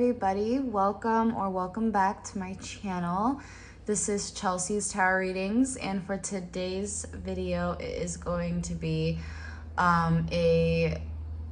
everybody, welcome back to my channel. This is Chelsea's Tarot Readings, and for today's video it is going to be a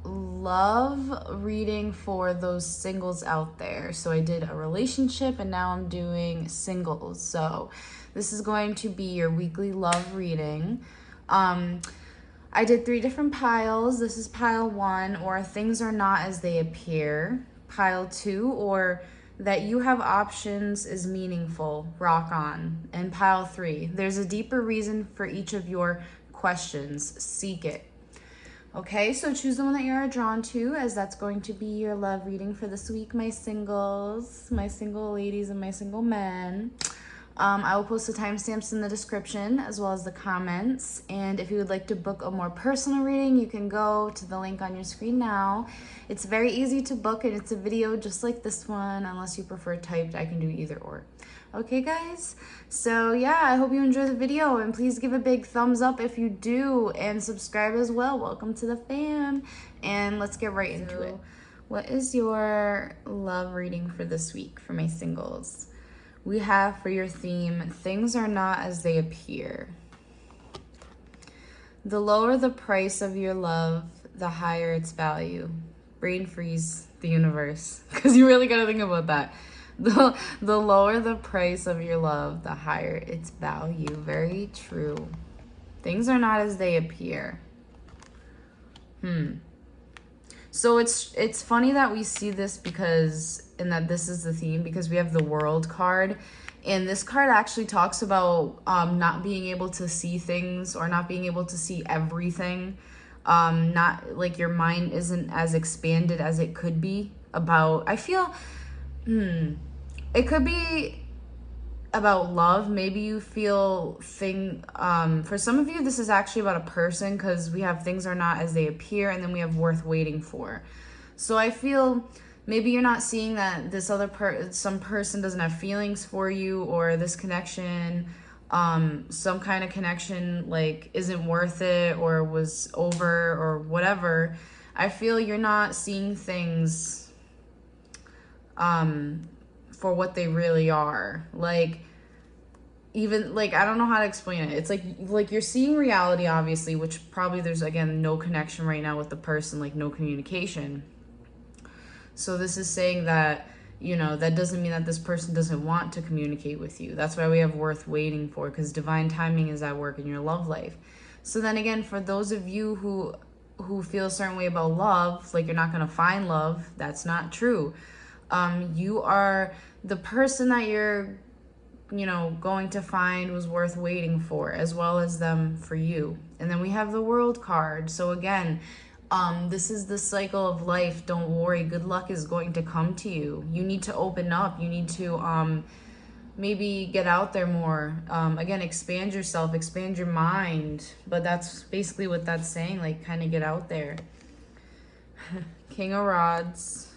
love reading for those singles out there. So I did a relationship and now I'm doing singles. So this is going to be your weekly love reading. I did 3 different piles. This is pile 1, or things are not as they appear. Pile 2, or that you have options is meaningful, rock on. And pile 3, there's a deeper reason for each of your questions, seek it. Okay, so choose the one that you are drawn to, as that's going to be your love reading for this week, my singles, my single ladies and my single men. I will post the timestamps in the description as well as the comments. And if you would like to book a more personal reading, you can go to the link on your screen now. It's very easy to book, and it's a video just like this one. Unless you prefer typed, I can do either or. Okay, guys? So yeah, I hope you enjoy the video, and please give a big thumbs up if you do, and subscribe as well. Welcome to the fam. And let's get right into it. What is your love reading for this week for my singles? We have for your theme, things are not as they appear. The lower the price of your love, the higher its value. Brain freeze, the universe, because you really got to think about that. The lower the price of your love, the higher its value. Very true. Things are not as they appear. So it's funny that we see this and that this is the theme, because we have the World card, and this card actually talks about not being able to see things, or not being able to see everything. Not like your mind isn't as expanded as it could be about, I feel, it could be about love. Maybe you feel for some of you this is actually about a person, because we have things are not as they appear, and then we have worth waiting for. So I feel maybe you're not seeing that this other some person doesn't have feelings for you, or this connection, some kind of connection like isn't worth it, or was over, or whatever. I feel you're not seeing things for what they really are. Like, even like, I don't know how to explain it. It's like you're seeing reality, obviously, which probably there's, again, no connection right now with the person, like no communication. So this is saying that, that doesn't mean that this person doesn't want to communicate with you. That's why we have worth waiting for, because divine timing is at work in your love life. So then again, for those of you who feel a certain way about love, like you're not going to find love, that's not true. You are the person that you're, going to find was worth waiting for, as well as them for you. And then we have the World card. So again, this is the cycle of life. Don't worry. Good luck is going to come to you. You need to open up. You need to maybe get out there more. Again, expand yourself, expand your mind. But that's basically what that's saying, like kind of get out there. King of Rods.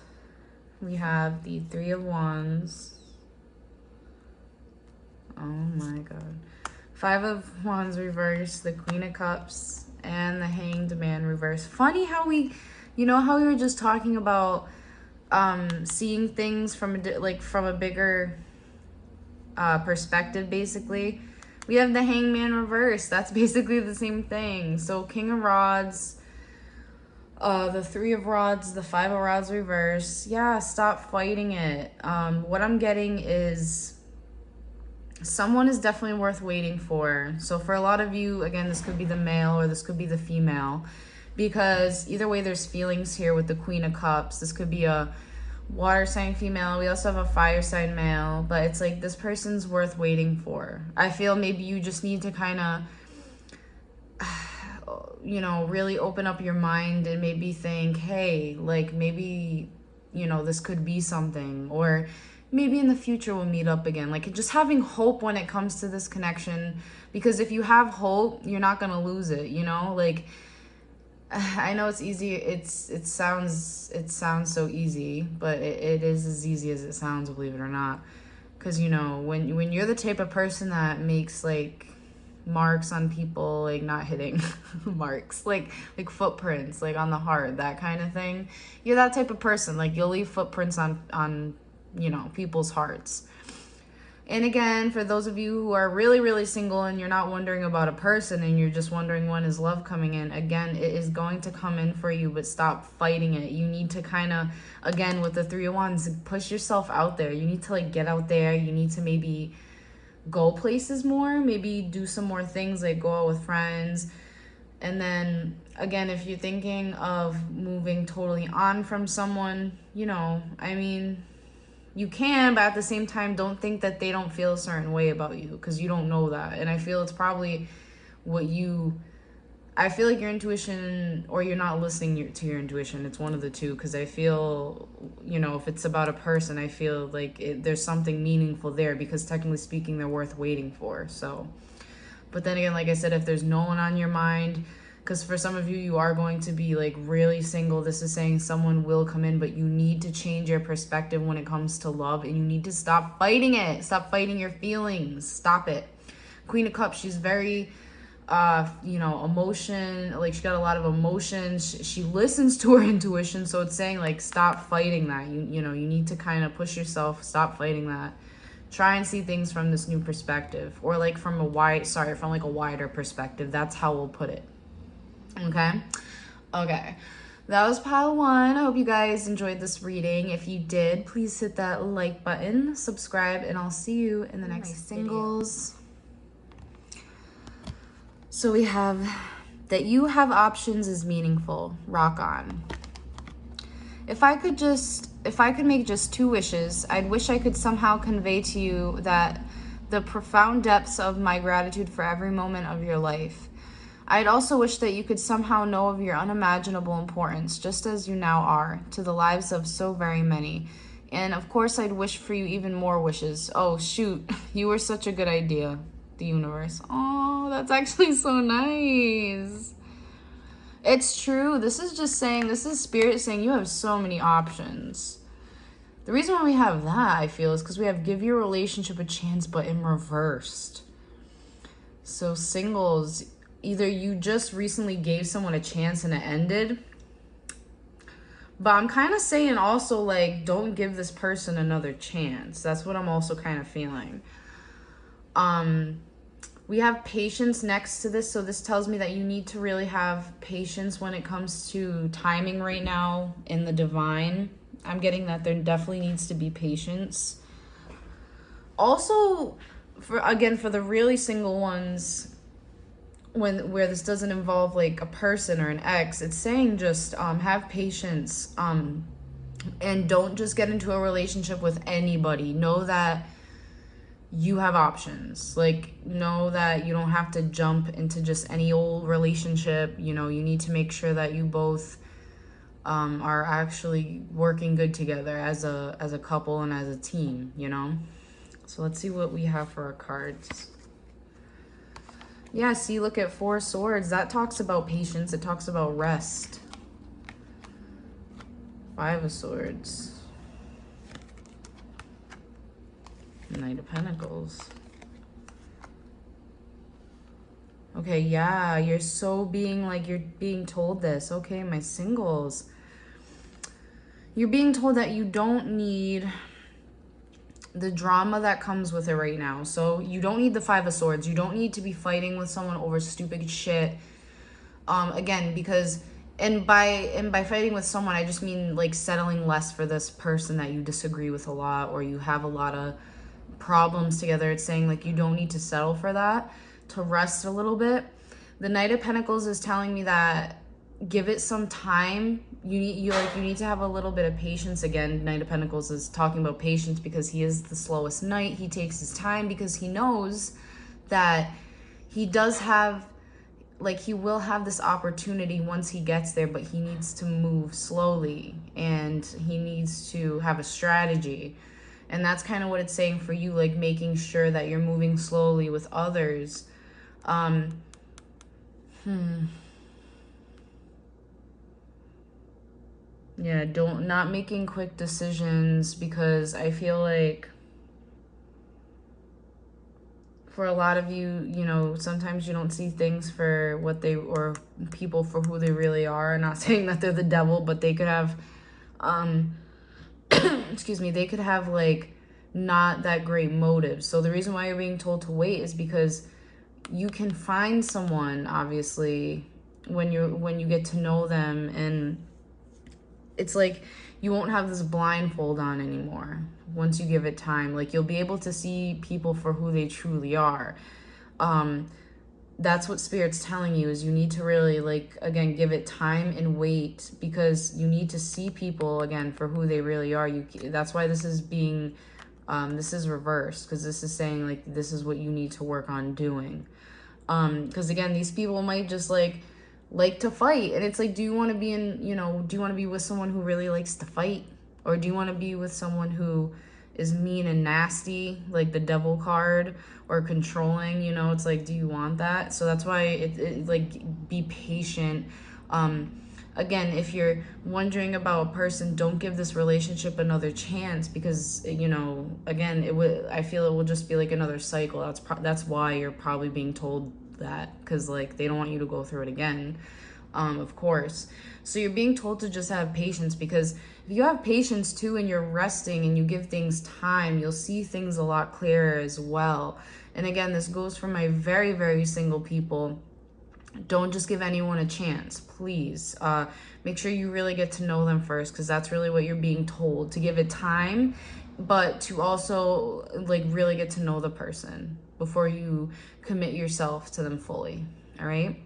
We have the 3 of Wands. Oh my God. 5 of Wands reversed, the Queen of Cups, and the Hanged Man reversed. Funny how how we were just talking about seeing things from a bigger perspective, basically. We have the Hanged Man reversed. That's basically the same thing. So King of Rods, the 3 of Rods, the 5 of Rods reverse. Yeah, stop fighting it. What I'm getting is someone is definitely worth waiting for. So for a lot of you, again, this could be the male or this could be the female, because either way there's feelings here with the Queen of Cups. This could be a water sign female. We also have a fire sign male, but it's like this person's worth waiting for. I feel maybe you just need to kind of really open up your mind and maybe think, hey, like maybe, this could be something, or maybe in the future we'll meet up again. Like just having hope when it comes to this connection, because if you have hope, you're not going to lose it, Like, I know it's easy. It sounds so easy, but it is as easy as it sounds, believe it or not. Because, when you're the type of person that makes like marks on people, like not hitting marks, like footprints, like on the heart, that kind of thing. You're that type of person. Like you'll leave footprints on people's hearts. And again, for those of you who are really, really single and you're not wondering about a person and you're just wondering when is love coming in, again, it is going to come in for you, but stop fighting it. You need to kind of, again, with the Three of Wands, push yourself out there. You need to like get out there. You need to maybe go places more, maybe do some more things, like go out with friends. And then again, if you're thinking of moving totally on from someone, you can, but at the same time, don't think that they don't feel a certain way about you, because you don't know that. And I feel it's probably I feel like your intuition, or you're not listening to your intuition. It's one of the two, because I feel, if it's about a person, I feel like there's something meaningful there, because technically speaking, they're worth waiting for. So, but then again, like I said, if there's no one on your mind, because for some of you, you are going to be like really single. This is saying someone will come in, but you need to change your perspective when it comes to love, and you need to stop fighting it. Stop fighting your feelings. Stop it. Queen of Cups, she's very, emotion, like she got a lot of emotions. She listens to her intuition. So it's saying like, stop fighting that. You need to kind of push yourself. Stop fighting that. Try and see things from this new perspective, or like from a wider perspective. That's how we'll put it. Okay, that was pile one. I hope you guys enjoyed this reading. If you did, please hit that like button, subscribe, and I'll see you in the next singles. So we have that you have options is meaningful. Rock on. If I could make just 2 wishes, I'd wish I could somehow convey to you that the profound depths of my gratitude for every moment of your life. I'd also wish that you could somehow know of your unimaginable importance, just as you now are, to the lives of so very many. And of course, I'd wish for you even more wishes. Oh, shoot. You were such a good idea, the universe. Oh, that's actually so nice. It's true. This is Spirit saying you have so many options. The reason why we have that, I feel, is because we have give your relationship a chance, but in reversed. So singles, either you just recently gave someone a chance and it ended. But I'm kind of saying also, like, don't give this person another chance. That's what I'm also kind of feeling. We have patience next to this. So this tells me that you need to really have patience when it comes to timing right now in the divine. I'm getting that there definitely needs to be patience. Also, for the really single ones, where this doesn't involve like a person or an ex, it's saying just have patience, and don't just get into a relationship with anybody. Know that you have options. Like, know that you don't have to jump into just any old relationship. You need to make sure that you both are actually working good together as a couple and as a team. So let's see what we have for our cards. Yeah, see, look at 4 swords. That talks about patience. It talks about rest. 5 of swords. Knight of Pentacles. Okay, yeah, you're being told this. Okay, my singles. You're being told that you don't need the drama that comes with it right now. So you don't need the 5 of swords. You don't need to be fighting with someone over stupid shit. Again, because by fighting with someone, I just mean like settling less for this person that you disagree with a lot, or you have a lot of problems together. It's saying like you don't need to settle for that, to rest a little bit. The Knight of Pentacles is telling me that give it some time. You need to have a little bit of patience. Again, Knight of Pentacles is talking about patience because he is the slowest knight. He takes his time because he knows that he does have, like, he will have this opportunity once he gets there, but he needs to move slowly and he needs to have a strategy. And that's kind of what it's saying for you, like making sure that you're moving slowly with others. Yeah, not making quick decisions, because I feel like for a lot of you, you know, sometimes you don't see things for what they, or people for who they really are. I'm not saying that they're the devil, but they could have, excuse me, they could have like not that great motives. So the reason why you're being told to wait is because you can find someone, obviously, when you get to know them, and it's like you won't have this blindfold on anymore once you give it time. Like, you'll be able to see people for who they truly are. That's what Spirit's telling you, is you need to really, like, again, give it time and wait, because you need to see people again for who they really are. That's why this is being this is reversed, because this is saying like this is what you need to work on doing. Because again, these people might just like to fight, and it's like, do you want to be in, you know, do you want to be with someone who really likes to fight, or do you want to be with someone who is mean and nasty, like the devil card, or controlling? You know, it's like, do you want that? So that's why it like, be patient. Again, if you're wondering about a person, don't give this relationship another chance, because, you know, again, I feel it will just be like another cycle. That's why you're probably being told that, because like they don't want you to go through it again, of course. So you're being told to just have patience, because if you have patience too, and you're resting and you give things time, you'll see things a lot clearer as well. And again, this goes for my very, very single people. Don't just give anyone a chance, please. Make sure you really get to know them first, because that's really what you're being told, to give it time, but to also like really get to know the person before you commit yourself to them fully. All right.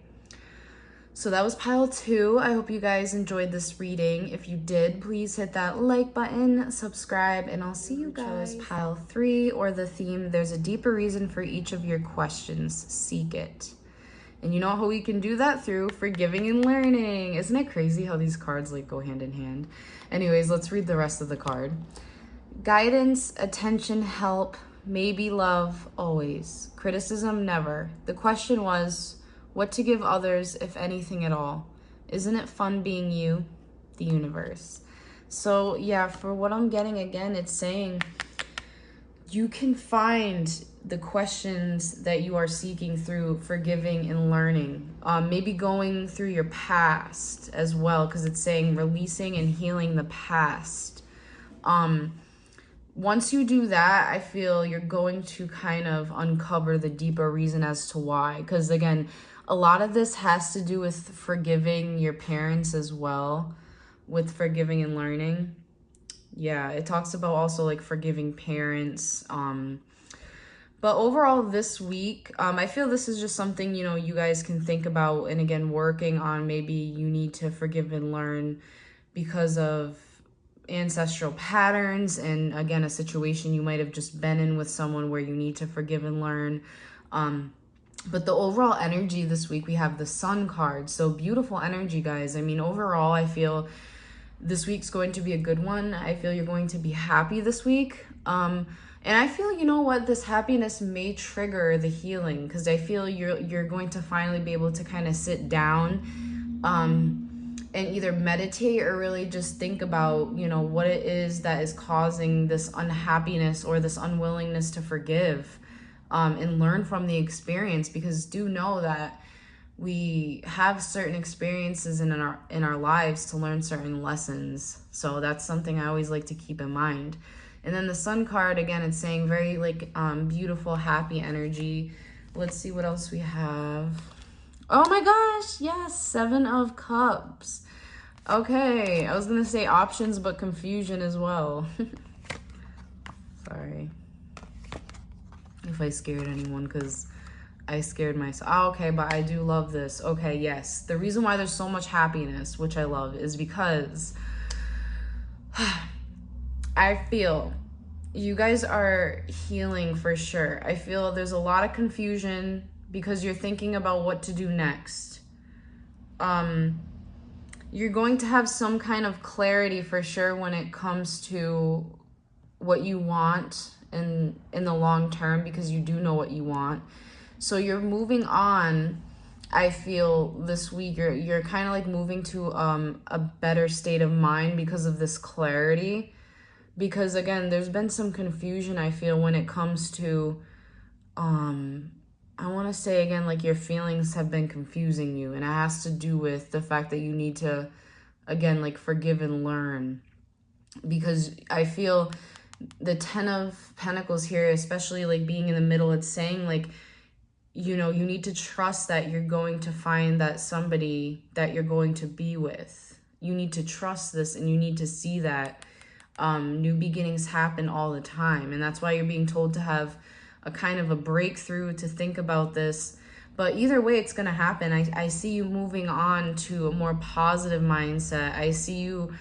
So that was pile 2. I hope you guys enjoyed this reading. If you did, please hit that like button, subscribe, and I'll see you guys. Pile 3, or the theme, there's a deeper reason for each of your questions. Seek it. And you know how we can do that? Through forgiving and learning. Isn't it crazy how these cards like go hand in hand? Anyways, let's read the rest of the card. Guidance, attention, help, maybe love, always. Criticism, never. The question was, what to give others, if anything at all? Isn't it fun being you? The universe. So yeah, for what I'm getting, again, it's saying you can find the questions that you are seeking through forgiving and learning. Maybe going through your past as well, because it's saying releasing and healing the past. Once you do that, I feel you're going to kind of uncover the deeper reason as to why. Because again, a lot of this has to do with forgiving your parents as well, with forgiving and learning. Yeah, it talks about also like forgiving parents. But overall this week, I feel this is just something, you know, you guys can think about, and again, working on. Maybe you need to forgive and learn because of ancestral patterns, and again, a situation you might have just been in with someone where you need to forgive and learn. But the overall energy this week, we have the Sun card. So beautiful energy, guys. I mean, overall, I feel this week's going to be a good one. I feel you're going to be happy this week. And I feel, you know what, this happiness may trigger the healing, because I feel you're going to finally be able to kind of sit down and either meditate or really just think about, you know, what it is that is causing this unhappiness or this unwillingness to forgive, and learn from the experience. Because do know that we have certain experiences in our lives to learn certain lessons. So that's something I always like to keep in mind. And then the Sun card, again, it's saying very like beautiful, happy energy. Let's see what else we have. Oh my gosh, yes, 7 of Cups. Okay, I was gonna say options, but confusion as well. Sorry if I scared anyone, because I scared myself. Oh, okay, but I do love this. Okay, yes. The reason why there's so much happiness, which I love, is because I feel you guys are healing for sure. I feel there's a lot of confusion because you're thinking about what to do next. You're going to have some kind of clarity for sure when it comes to what you want in the long term, because you do know what you want. So you're moving on. I feel this week you're kind of like moving to a better state of mind because of this clarity. Because again, there's been some confusion, I feel, when it comes to I want to say again, like your feelings have been confusing you, and it has to do with the fact that you need to, again, like forgive and learn. Because I feel the 10 of Pentacles here, especially like being in the middle, it's saying like, you know, you need to trust that you're going to find that somebody that you're going to be with. You need to trust this, and you need to see that new beginnings happen all the time. And that's why you're being told to have a kind of a breakthrough, to think about this. But either way, it's going to happen. I see you moving on to a more positive mindset. I see you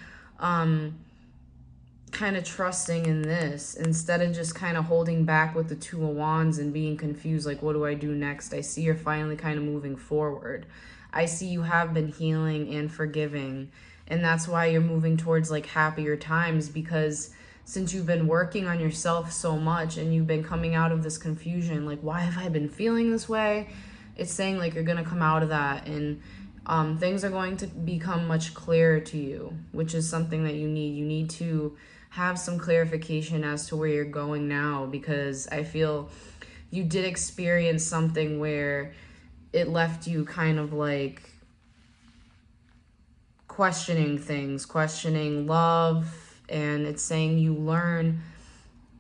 kind of trusting in this instead of just kind of holding back with the Two of Wands and being confused, like, what do I do next? I see you're finally kind of moving forward. I see you have been healing and forgiving, and that's why you're moving towards like happier times, because since you've been working on yourself so much and you've been coming out of this confusion, like, why have I been feeling this way? It's saying like you're gonna come out of that, and things are going to become much clearer to you, which is something that you need. You need to have some clarification as to where you're going now, because I feel you did experience something where it left you kind of like questioning things, questioning love, and it's saying you learn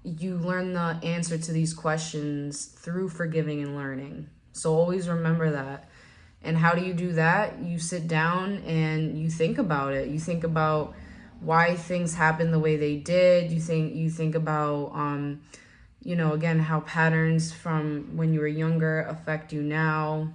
the answer to these questions through forgiving and learning. So always remember that. And how do you do that? You sit down and you think about it. You think about why things happen the way they did. You think about you know, again, how patterns from when you were younger affect you now.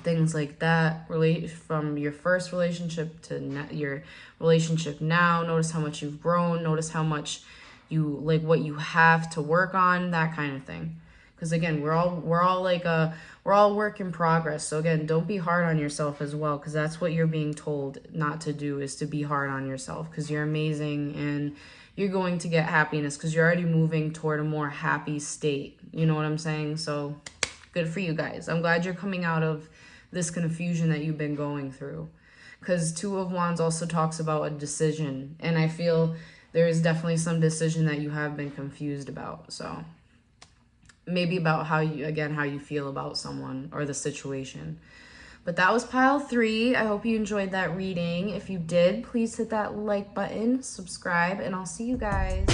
Things like that, relate from your first relationship to your relationship now. Notice how much you've grown. Notice how much you like, what you have to work on, that kind of thing. Because again, we're all work in progress. So again, don't be hard on yourself as well, because that's what you're being told not to do, is to be hard on yourself, because you're amazing and you're going to get happiness, because you're already moving toward a more happy state. You know what I'm saying? So good for you guys. I'm glad you're coming out of this confusion that you've been going through, because Two of Wands also talks about a decision, and I feel there is definitely some decision that you have been confused about. So maybe about how you feel about someone or the situation. But that was pile 3. I hope you enjoyed that reading. If you did, please hit that like button, subscribe, and I'll see you guys.